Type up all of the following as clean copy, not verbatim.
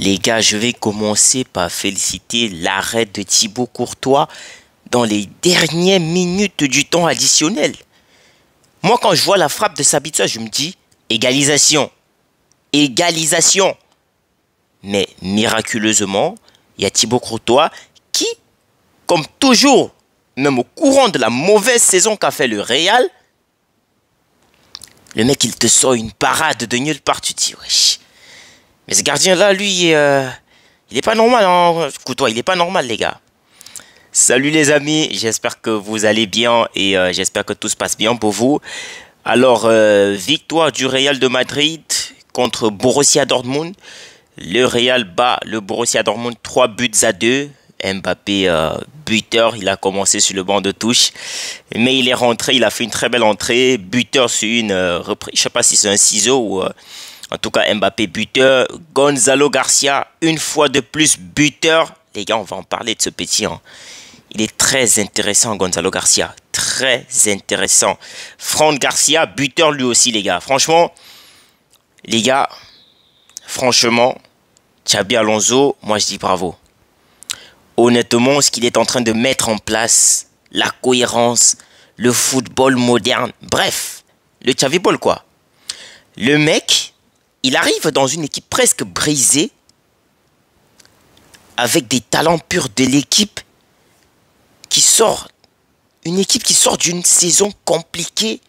Les gars, je vais commencer par féliciter l'arrêt de Thibaut Courtois dans les dernières minutes du temps additionnel. Moi, quand je vois la frappe de Sabitzer, je me dis égalisation. Égalisation. Mais miraculeusement, il y a Thibaut Courtois qui, comme toujours, même au courant de la mauvaise saison qu'a fait le Real, le mec, il te sort une parade de nulle part. Tu te dis, wesh. Mais ce gardien-là, lui, il est pas normal, hein. Courtois, il est pas normal, les gars. Salut les amis, j'espère que vous allez bien et j'espère que tout se passe bien pour vous. Alors, victoire du Real de Madrid contre Borussia Dortmund. Le Real bat le Borussia Dortmund 3-2. Mbappé, buteur, il a commencé sur le banc de touche. Mais il est rentré, il a fait une très belle entrée. Buteur sur une reprise, je sais pas si c'est un ciseau ou... en tout cas, Mbappé buteur. Gonzalo Garcia, une fois de plus buteur. Les gars, on va en parler de ce petit. Hein. Il est très intéressant, Gonzalo Garcia. Très intéressant. Fran Garcia, buteur lui aussi, les gars. Franchement, les gars, franchement, Xabi Alonso, moi je dis bravo. Honnêtement, ce qu'il est en train de mettre en place, la cohérence, le football moderne, bref, le Xavi Ball quoi. Le mec, il arrive dans une équipe presque brisée, avec des talents purs de l'équipe qui sort, une équipe qui sort d'une saison compliquée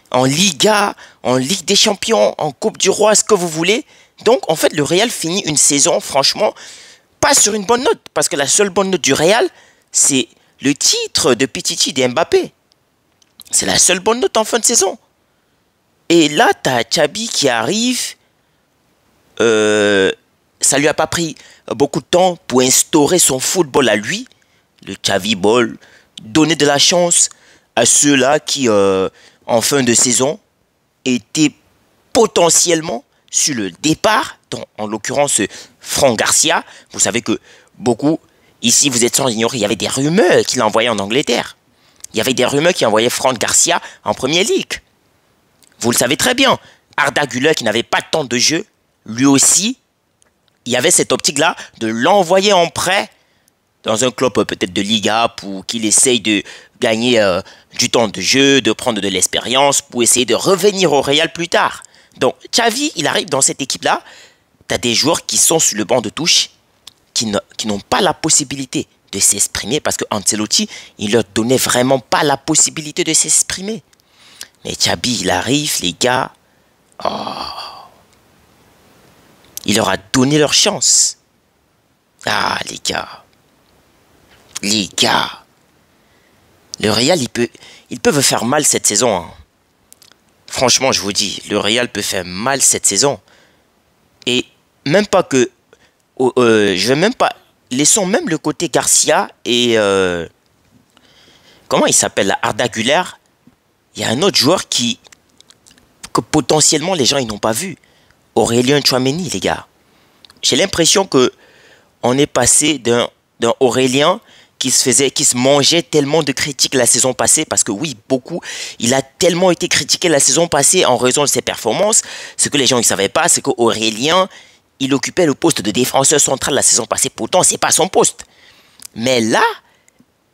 en Liga, en Ligue des Champions, en Coupe du Roi, ce que vous voulez. Donc, en fait, le Real finit une saison, franchement, pas sur une bonne note. Parce que la seule bonne note du Real, c'est le titre de Pichichi et Mbappé. C'est la seule bonne note en fin de saison. Et là, tu as Xabi qui arrive. Ça lui a pas pris beaucoup de temps pour instaurer son football à lui. Le Xavi Ball. Donner de la chance à ceux-là qui, en fin de saison, étaient potentiellement sur le départ, en l'occurrence Fran Garcia. Vous savez que beaucoup, ici vous êtes sans ignorer, il y avait des rumeurs qu'il envoyait en Angleterre. Il y avait des rumeurs qui envoyaient Fran Garcia en Premier League. Vous le savez très bien. Arda Güler qui n'avait pas tant de jeu, lui aussi, il y avait cette optique-là de l'envoyer en prêt dans un club peut-être de Liga pour qu'il essaye de gagner du temps de jeu, de prendre de l'expérience pour essayer de revenir au Real plus tard. Donc, Xavi, il arrive dans cette équipe-là. Tu as des joueurs qui sont sur le banc de touche, qui n'ont pas la possibilité de s'exprimer parce que Ancelotti, il leur donnait vraiment pas la possibilité de s'exprimer. Mais Xavi, il arrive, les gars. Oh, il leur a donné leur chance. Ah, les gars. Les gars. Le Real, ils peuvent faire mal cette saison. Hein. Franchement, je vous dis, le Real peut faire mal cette saison. Et même pas que... je vais même pas... Laissons même le côté Garcia et... comment il s'appelle là, Arda Güler. Il y a un autre joueur que potentiellement les gens ils n'ont pas vu. Aurélien Tchouaméni, les gars. J'ai l'impression que on est passé d'un Aurélien qui se mangeait tellement de critiques la saison passée, parce que oui, beaucoup, il a tellement été critiqué la saison passée en raison de ses performances. Ce que les gens ne savaient pas, c'est qu'Aurélien, il occupait le poste de défenseur central la saison passée, pourtant, ce n'est pas son poste. Mais là,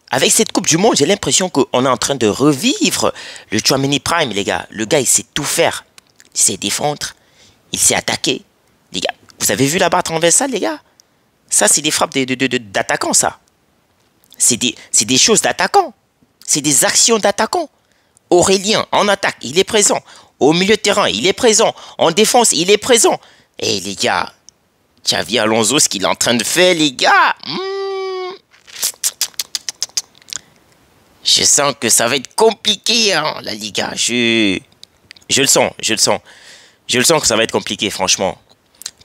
avec cette Coupe du Monde, j'ai l'impression qu'on est en train de revivre le Tchouaméni Prime, les gars. Le gars, il sait tout faire. Il sait défendre, il sait attaquer. Les gars, vous avez vu la barre transversale, les gars? Ça, c'est des frappes d'attaquants, ça. C'est des choses d'attaquants. C'est des actions d'attaquants. Aurélien, en attaque, il est présent. Au milieu de terrain, il est présent. En défense, il est présent. Et les gars, Xavi Alonso, ce qu'il est en train de faire, les gars. Je sens que ça va être compliqué, hein, la Liga. Je le sens, je le sens. Je le sens que ça va être compliqué, franchement.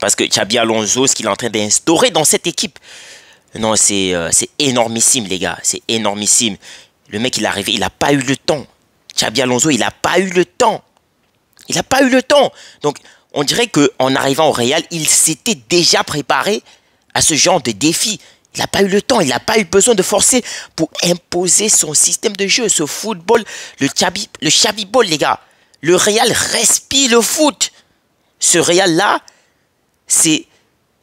Parce que Xabi Alonso, ce qu'il est en train d'instaurer dans cette équipe... Non, c'est énormissime, les gars. C'est énormissime. Le mec, il est arrivé, il n'a pas eu le temps. Xabi Alonso, il n'a pas eu le temps. Il n'a pas eu le temps. Donc, on dirait qu'en arrivant au Real, il s'était déjà préparé à ce genre de défi. Il n'a pas eu le temps, il n'a pas eu besoin de forcer pour imposer son système de jeu, ce football, le Xabi Ball, les gars. Le Real respire le foot. Ce Real-là, c'est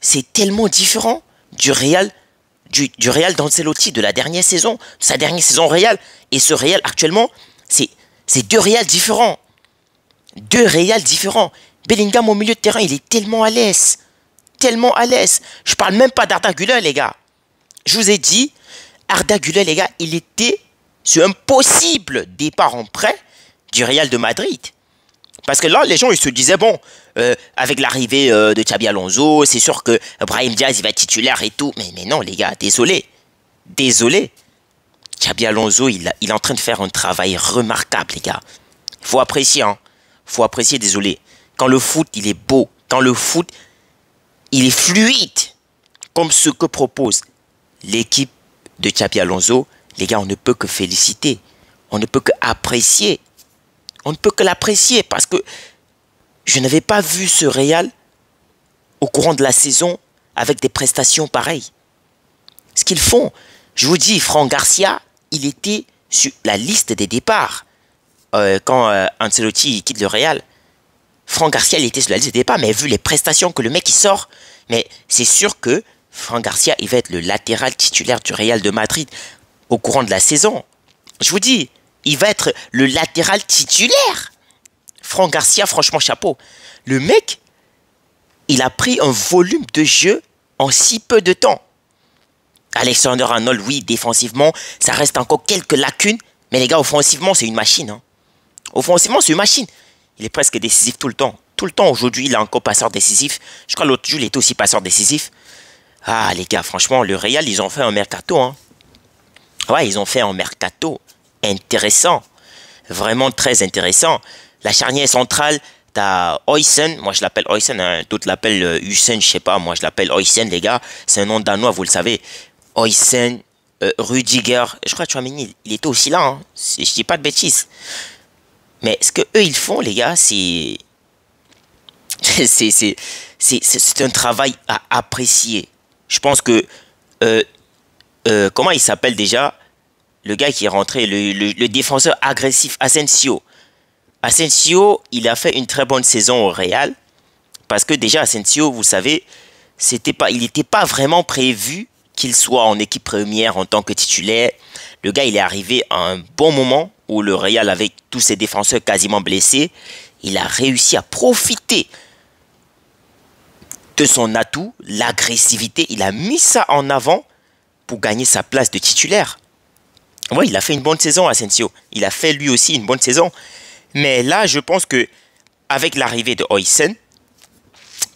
c'est tellement différent du Real d'Ancelotti de la dernière saison, sa dernière saison au Real, et ce Real actuellement, c'est deux Real différents. Deux Real différents. Bellingham au milieu de terrain, il est tellement à l'aise. Tellement à l'aise. Je parle même pas d'Arda Güler, les gars. Je vous ai dit, Arda Güler, les gars, il était sur un possible départ en prêt du Real de Madrid. Parce que là, les gens, ils se disaient, bon, avec l'arrivée de Xabi Alonso, c'est sûr que Brahim Diaz, il va être titulaire et tout. Mais non, les gars, désolé. Désolé. Xabi Alonso, il est en train de faire un travail remarquable, les gars. Il faut apprécier, hein. Il faut apprécier, désolé. Quand le foot, il est beau. Quand le foot, il est fluide. Comme ce que propose l'équipe de Xabi Alonso, les gars, on ne peut que féliciter. On ne peut que apprécier. On ne peut que l'apprécier parce que je n'avais pas vu ce Real au courant de la saison avec des prestations pareilles. Ce qu'ils font, je vous dis, Fran Garcia, il était sur la liste des départs quand Ancelotti quitte le Real. Fran Garcia, il était sur la liste des départs, mais vu les prestations que le mec il sort, mais c'est sûr que Fran Garcia, il va être le latéral titulaire du Real de Madrid au courant de la saison. Je vous dis, il va être le latéral titulaire. Fran Garcia, franchement, chapeau. Le mec, il a pris un volume de jeu en si peu de temps. Alexander-Arnold, oui, défensivement, ça reste encore quelques lacunes. Mais les gars, offensivement, c'est une machine. Hein. Offensivement, c'est une machine. Il est presque décisif tout le temps. Tout le temps, aujourd'hui, il est encore passeur décisif. Je crois l'autre jour, il était aussi passeur décisif. Ah, les gars, franchement, le Real, ils ont fait un mercato. Hein. Ouais, ils ont fait un mercato intéressant. Vraiment très intéressant. La charnière centrale, t'as Oysen. Moi, je l'appelle Oysen. Hein. D'autres l'appellent Hussein, je sais pas. Moi, je l'appelle Oysen, les gars. C'est un nom danois, vous le savez. Oysen, Rudiger. Je crois que Tchouaméni, il était aussi là. Hein. Je dis pas de bêtises. Mais ce que eux, ils font, les gars, c'est un travail à apprécier. Je pense que... comment il s'appelle déjà? Le gars qui est rentré, le défenseur agressif, Asensio. Asensio, il a fait une très bonne saison au Real. Parce que déjà, Asensio, vous savez, il n'était pas vraiment prévu qu'il soit en équipe première en tant que titulaire. Le gars, il est arrivé à un bon moment où le Real, avec tous ses défenseurs quasiment blessés, il a réussi à profiter de son atout, l'agressivité. Il a mis ça en avant pour gagner sa place de titulaire. Oui, il a fait une bonne saison, Asensio. Il a fait lui aussi une bonne saison. Mais là, je pense que avec l'arrivée de Oysen,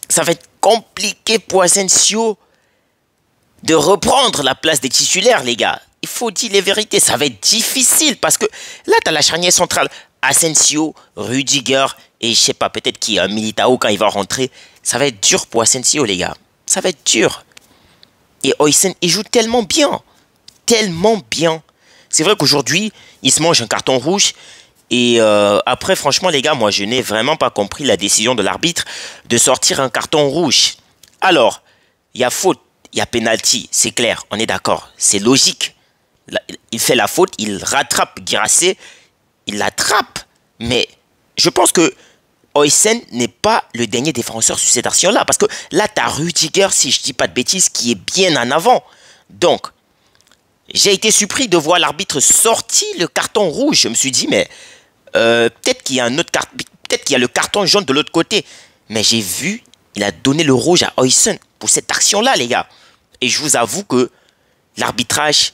ça va être compliqué pour Asensio de reprendre la place des titulaires, les gars. Il faut dire les vérités. Ça va être difficile parce que là, tu as la charnière centrale. Asensio, Rudiger et je sais pas, peut-être qui Militao quand il va rentrer. Ça va être dur pour Asensio, les gars. Ça va être dur. Et Oysen, il joue tellement bien. Tellement bien. C'est vrai qu'aujourd'hui, il se mange un carton rouge. Et après, franchement, les gars, moi, je n'ai vraiment pas compris la décision de l'arbitre de sortir un carton rouge. Alors, il y a faute, il y a penalty, c'est clair, on est d'accord. C'est logique. Il fait la faute, il rattrape Guirassy, il l'attrape. Mais je pense que Oysen n'est pas le dernier défenseur sur cette action-là. Parce que là, tu as Rudiger, si je ne dis pas de bêtises, qui est bien en avant. Donc, j'ai été surpris de voir l'arbitre sortir le carton rouge. Je me suis dit, mais peut-être qu'il y a un autre peut-être qu'il y a le carton jaune de l'autre côté. Mais j'ai vu, il a donné le rouge à Oysen pour cette action-là, les gars. Et je vous avoue que l'arbitrage,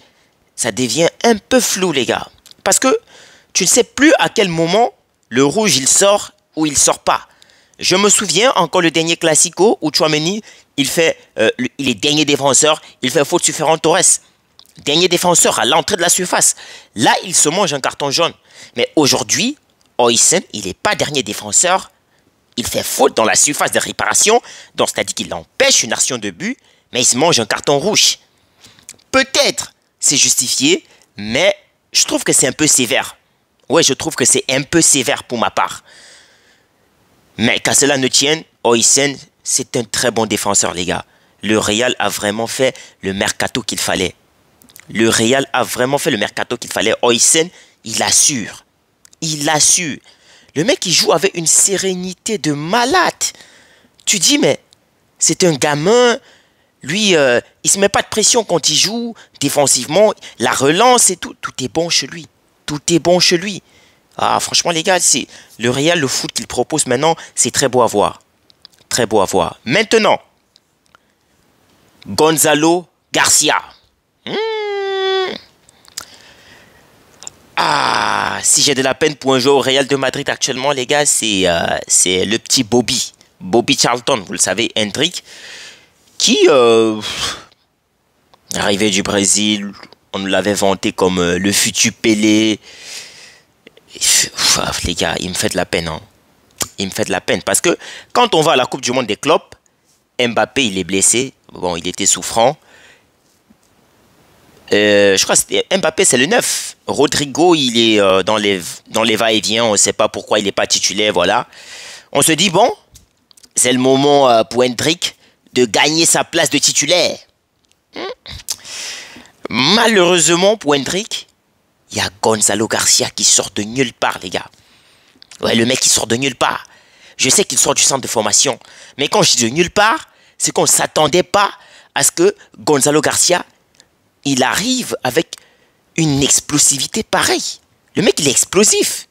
ça devient un peu flou, les gars. Parce que tu ne sais plus à quel moment le rouge, il sort ou il sort pas. Je me souviens encore le dernier Classico où Tchouaméni, il est dernier défenseur, il fait faute sur Ferran Torres. Dernier défenseur à l'entrée de la surface. Là, il se mange un carton jaune. Mais aujourd'hui, Oysen, il n'est pas dernier défenseur. Il fait faute dans la surface de réparation. Donc, c'est-à-dire qu'il empêche une action de but, mais il se mange un carton rouge. Peut-être c'est justifié, mais je trouve que c'est un peu sévère. Ouais, je trouve que c'est un peu sévère pour ma part. Mais qu'à cela ne tienne, Oysen, c'est un très bon défenseur, les gars. Le Real a vraiment fait le mercato qu'il fallait. Le Real a vraiment fait le mercato qu'il fallait. Oysen, il assure. Il assure. Le mec, il joue avec une sérénité de malade. Tu dis, mais C'est un gamin. Lui, il se met pas de pression quand il joue. Défensivement, la relance et tout. Tout est bon chez lui. Tout est bon chez lui. Ah, franchement, les gars, c'est le Real, le foot qu'il propose maintenant, c'est très beau à voir. Très beau à voir. Maintenant, Gonzalo Garcia. Ah, si j'ai de la peine pour un joueur au Real de Madrid actuellement, les gars, c'est le petit Bobby. Bobby Charlton, vous le savez, Hendrick, qui arrivé du Brésil, on nous l'avait vanté comme le futur Pelé. Les gars, il me fait de la peine. Hein. Il me fait de la peine. Parce que quand on va à la Coupe du Monde des clubs, Mbappé, il est blessé. Bon, il était souffrant. Je crois que Mbappé, c'est le 9. Rodrigo, il est dans les va-et-vient. On ne sait pas pourquoi il n'est pas titulaire. Voilà. On se dit, bon, c'est le moment pour Hendrick de gagner sa place de titulaire. Malheureusement pour Hendrick, il y a Gonzalo Garcia qui sort de nulle part, les gars. Ouais, le mec, il sort de nulle part. Je sais qu'il sort du centre de formation. Mais quand je dis de nulle part, c'est qu'on ne s'attendait pas à ce que Gonzalo Garcia, il arrive avec une explosivité pareille. Le mec, il est explosif.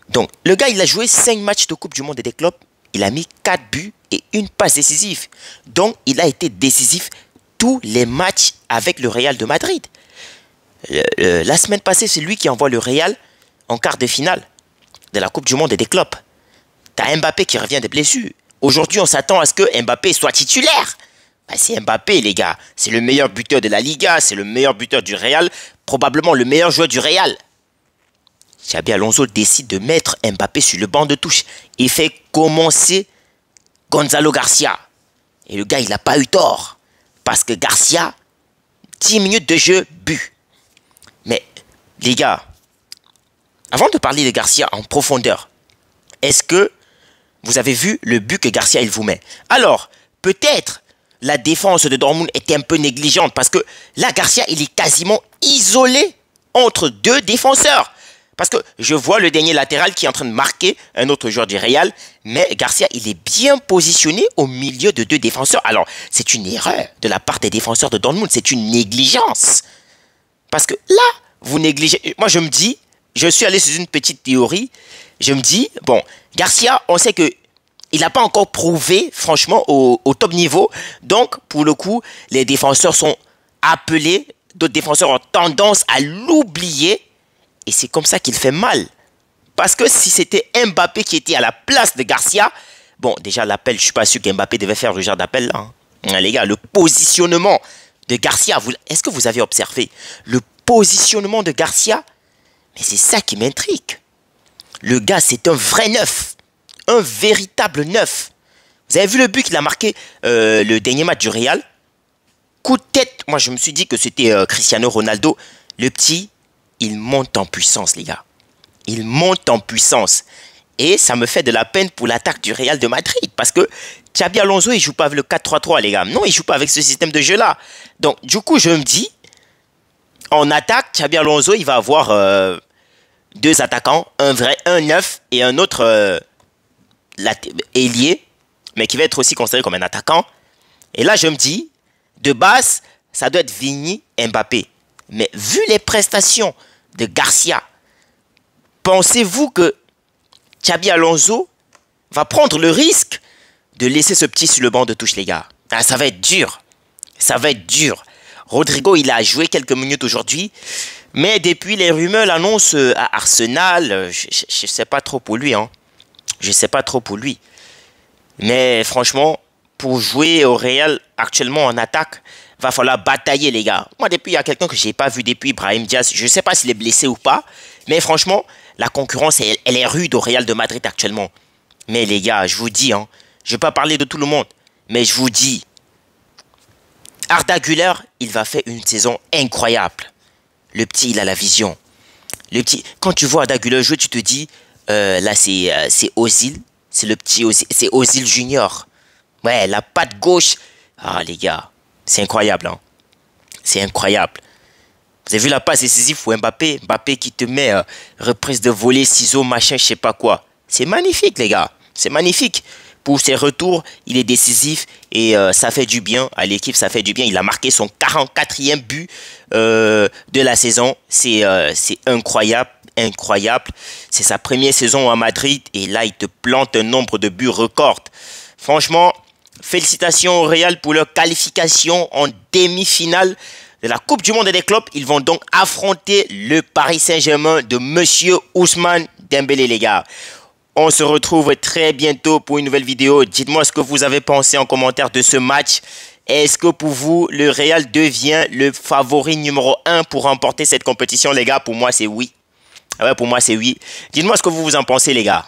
Donc, le gars, il a joué 5 matchs de Coupe du Monde et des clubs. Il a mis 4 buts et une passe décisive. Donc, il a été décisif tous les matchs avec le Real de Madrid. La semaine passée, c'est lui qui envoie le Real en quart de finale de la Coupe du Monde et des clubs. T'as Mbappé qui revient des blessures. Aujourd'hui, on s'attend à ce que Mbappé soit titulaire. Bah, c'est Mbappé, les gars. C'est le meilleur buteur de la Liga. C'est le meilleur buteur du Real. Probablement le meilleur joueur du Real. Xabi Alonso décide de mettre Mbappé sur le banc de touche. Il fait commencer Gonzalo Garcia. Et le gars, il n'a pas eu tort. Parce que Garcia, 10 minutes de jeu, but. Mais, les gars, avant de parler de Garcia en profondeur, est-ce que vous avez vu le but que Garcia il vous met? Alors, peut-être la défense de Dortmund était un peu négligente parce que là, Garcia, il est quasiment isolé entre 2 défenseurs. Parce que je vois le dernier latéral qui est en train de marquer un autre joueur du Real, mais Garcia, il est bien positionné au milieu de 2 défenseurs. Alors, c'est une erreur de la part des défenseurs de Dortmund, c'est une négligence. Parce que là, vous négligez. Moi, je me dis, je suis allé sur une petite théorie. Je me dis, bon, Garcia, on sait que il n'a pas encore prouvé, franchement, au top niveau. Donc, pour le coup, les défenseurs sont appelés. D'autres défenseurs ont tendance à l'oublier. Et c'est comme ça qu'il fait mal. Parce que si c'était Mbappé qui était à la place de Garcia, bon, déjà, l'appel, je ne suis pas sûr qu'Mbappé devait faire le genre d'appel là. Hein. Les gars, le positionnement de Garcia, est-ce que vous avez observé le positionnement de Garcia? Mais c'est ça qui m'intrigue. Le gars, c'est un vrai neuf. Un véritable neuf. Vous avez vu le but qu'il a marqué le dernier match du Real? Coup de tête. Moi, je me suis dit que c'était Cristiano Ronaldo. Le petit, il monte en puissance, les gars. Il monte en puissance. Et ça me fait de la peine pour l'attaque du Real de Madrid. Parce que Xabi Alonso, il ne joue pas avec le 4-3-3, les gars. Non, il ne joue pas avec ce système de jeu-là. Donc, du coup, je me dis, en attaque, Xabi Alonso, il va avoir 2 attaquants. Un vrai, un neuf et un autre ailier. Mais qui va être aussi considéré comme un attaquant. Et là, je me dis, de base, ça doit être Vini, Mbappé. Mais vu les prestations de Garcia, pensez-vous que Xabi Alonso va prendre le risque de laisser ce petit sur le banc de touche, les gars? Ah, ça va être dur. Ça va être dur. Rodrigo, il a joué quelques minutes aujourd'hui. Mais depuis les rumeurs l'annoncent à Arsenal, je ne sais pas trop pour lui. Hein. Je ne sais pas trop pour lui. Mais franchement, pour jouer au Real actuellement en attaque, va falloir batailler, les gars. Moi, depuis, il y a quelqu'un que je n'ai pas vu depuis, Brahim Diaz. Je ne sais pas s'il est blessé ou pas. Mais franchement, la concurrence, elle est rude au Real de Madrid actuellement. Mais les gars, je vous dis, hein, je ne vais pas parler de tout le monde. Mais je vous dis, Arda Güler, il va faire une saison incroyable. Le petit, il a la vision. Le petit, quand tu vois Arda Güler jouer, tu te dis, là, c'est Ozil. C'est le petit Ozil, c'est Ozil Junior. Ouais, la patte gauche. Ah, les gars, c'est incroyable. Hein. C'est incroyable. Vous avez vu la passe décisive pour Mbappé? Mbappé qui te met reprise de volée, ciseaux, machin, je sais pas quoi. C'est magnifique, les gars. C'est magnifique. Pour ses retours, il est décisif et ça fait du bien à l'équipe, ça fait du bien. Il a marqué son 44e but de la saison. C'est incroyable, incroyable. C'est sa première saison à Madrid et là, il te plante un nombre de buts record. Franchement, félicitations au Real pour leur qualification en demi-finale de la Coupe du Monde des clubs. Ils vont donc affronter le Paris Saint-Germain de Monsieur Ousmane Dembélé, les gars. On se retrouve très bientôt pour une nouvelle vidéo. Dites-moi ce que vous avez pensé en commentaire de ce match. Est-ce que pour vous, le Real devient le favori numéro 1 pour remporter cette compétition, les gars? Pour moi, c'est oui. Ah ouais, pour moi, c'est oui. Dites-moi ce que vous en pensez, les gars.